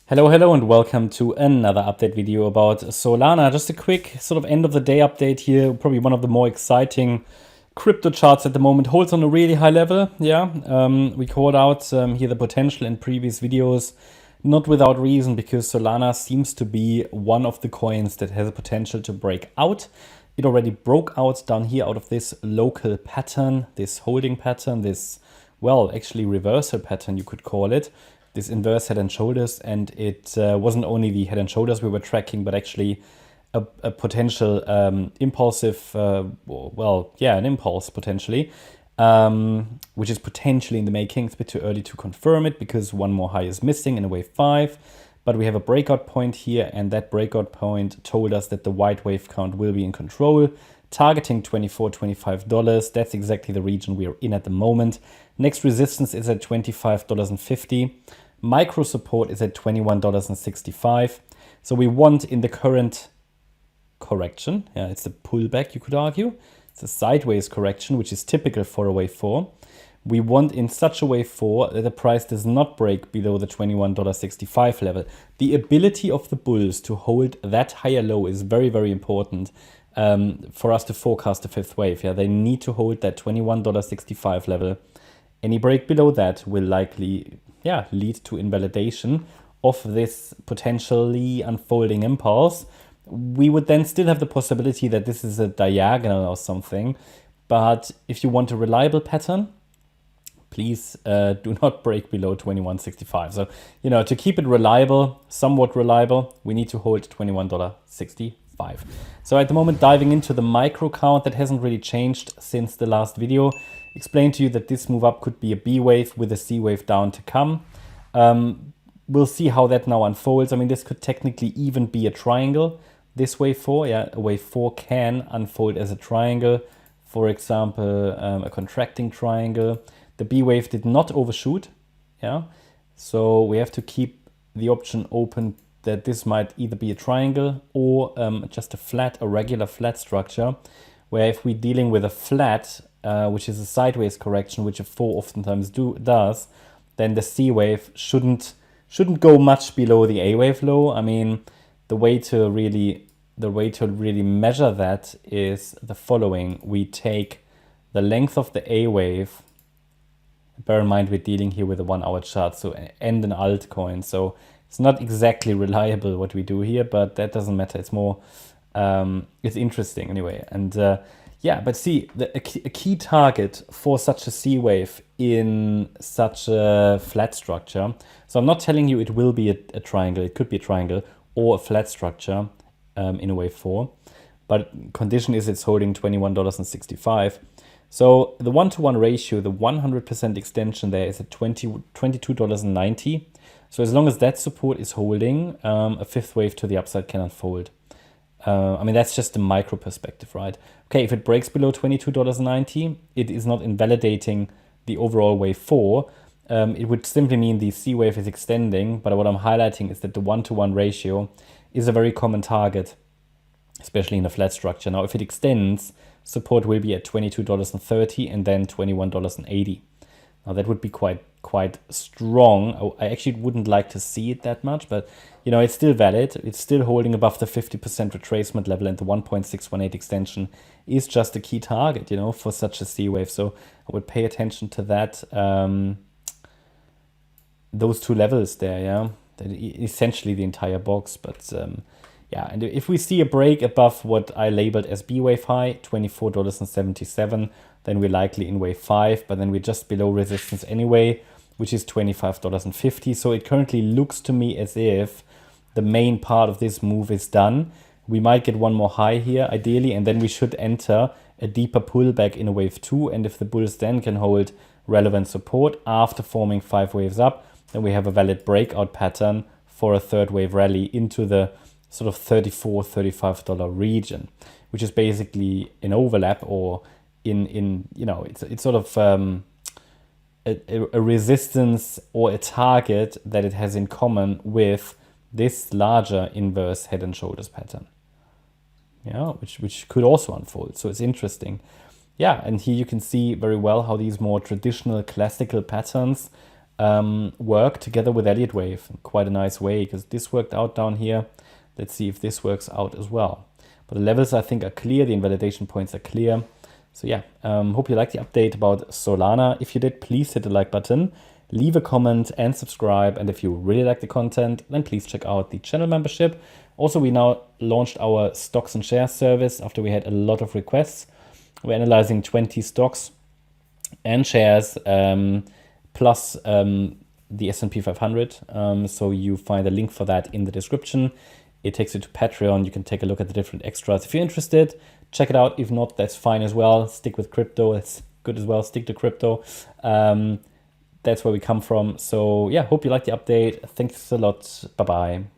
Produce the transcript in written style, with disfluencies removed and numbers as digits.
Hello, and welcome to another update video about Solana. Just a quick sort of end of the day update here. Probably one of the more exciting crypto charts at the moment. Holds on a really high level. We called out here the potential in previous videos, not without reason, because Solana seems to be one of the coins that has a potential to break out. It already broke out down here out of this local pattern, this holding pattern, this, well, actually reversal pattern, you could call it. This inverse head and shoulders, and it wasn't only the head and shoulders we were tracking, but actually a potential impulsive, an impulse potentially, which is potentially in the making. It's a bit too early to confirm it because one more high is missing in a wave 5, but we have a breakout point here, and that breakout point told us that the white wave count will be in control, targeting $24, $25. That's exactly the region we are in at the moment. Next resistance is at $25.50. Micro support is at $21.65. So we want in the current correction, it's a pullback, you could argue. It's a sideways correction, which is typical for a wave 4. We want in such a wave 4 that the price does not break below the $21.65 level. The ability of the bulls to hold that higher low is very, very important for us to forecast the fifth wave. They need to hold that $21.65 level. Any break below that will likely lead to invalidation of this potentially unfolding impulse. We would then still have the possibility that this is a diagonal or something. But if you want a reliable pattern, please do not break below 21.65. So, to keep it reliable, somewhat reliable, we need to hold $21.65. So at the moment, diving into the micro count, that hasn't really changed since the last video. Explained to you that this move up could be a B wave with a C wave down to come. We'll see how that now unfolds. I mean, this could technically even be a triangle. This wave 4, a wave 4 can unfold as a triangle. For example, a contracting triangle. The B wave did not overshoot. So we have to keep the option open that this might either be a triangle or just a regular flat structure, where if we're dealing with a flat, which is a sideways correction, which a 4 oftentimes does, then the C wave shouldn't go much below the A wave low. I mean, the way to really measure that is the following. We take the length of the A wave. Bear in mind we're dealing here with a 1 hour chart, so and an altcoin, so it's not exactly reliable what we do here, but that doesn't matter. It's more it's interesting anyway. And but see, a key target for such a C wave in such a flat structure. So I'm not telling you it will be a triangle. It could be a triangle or a flat structure in a wave 4. But condition is it's holding $21.65. So the 1-to-1 ratio, the 100% extension there is at $22.90. So as long as that support is holding, a fifth wave to the upside can unfold. I mean, that's just a micro perspective, right? Okay, if it breaks below $22.90, it is not invalidating the overall wave 4. It would simply mean the C wave is extending, but what I'm highlighting is that the 1-to-1 ratio is a very common target, especially in a flat structure. Now, if it extends, support will be at $22.30 and then $21.80. Now, that would be quite strong. I actually wouldn't like to see it that much, but it's still valid. It's still holding above the 50% retracement level, and the 1.618 extension is just a key target, for such a C wave. So I would pay attention to that. Those two levels there, essentially the entire box. But and if we see a break above what I labeled as B wave high, $24.77, then we're likely in wave 5, but then we're just below resistance anyway, which is $25.50. So it currently looks to me as if the main part of this move is done. We might get one more high here, ideally, and then we should enter a deeper pullback in a wave 2. And if the bulls then can hold relevant support after forming 5 waves up, then we have a valid breakout pattern for a third wave rally into the sort of $34, $35 region, which is basically an overlap, or it's sort of a resistance or a target that it has in common with this larger inverse head and shoulders pattern, which could also unfold. So it's interesting. And here you can see very well how these more traditional classical patterns work together with Elliott Wave in quite a nice way, because this worked out down here. Let's see if this works out as well. But the levels, I think, are clear. The invalidation points are clear. So yeah, hope you liked the update about Solana. If you did, please hit the like button, leave a comment and subscribe. And if you really like the content, then please check out the channel membership. Also, we now launched our stocks and shares service after we had a lot of requests. We're analyzing 20 stocks and shares, plus the S&P 500. So you find a link for that in the description. It takes you to Patreon. You can take a look at the different extras. If you're interested, check it out. If not, that's fine as well. Stick with crypto. It's good as well. Stick to crypto. That's where we come from. So yeah, hope you like the update. Thanks a lot. Bye-bye.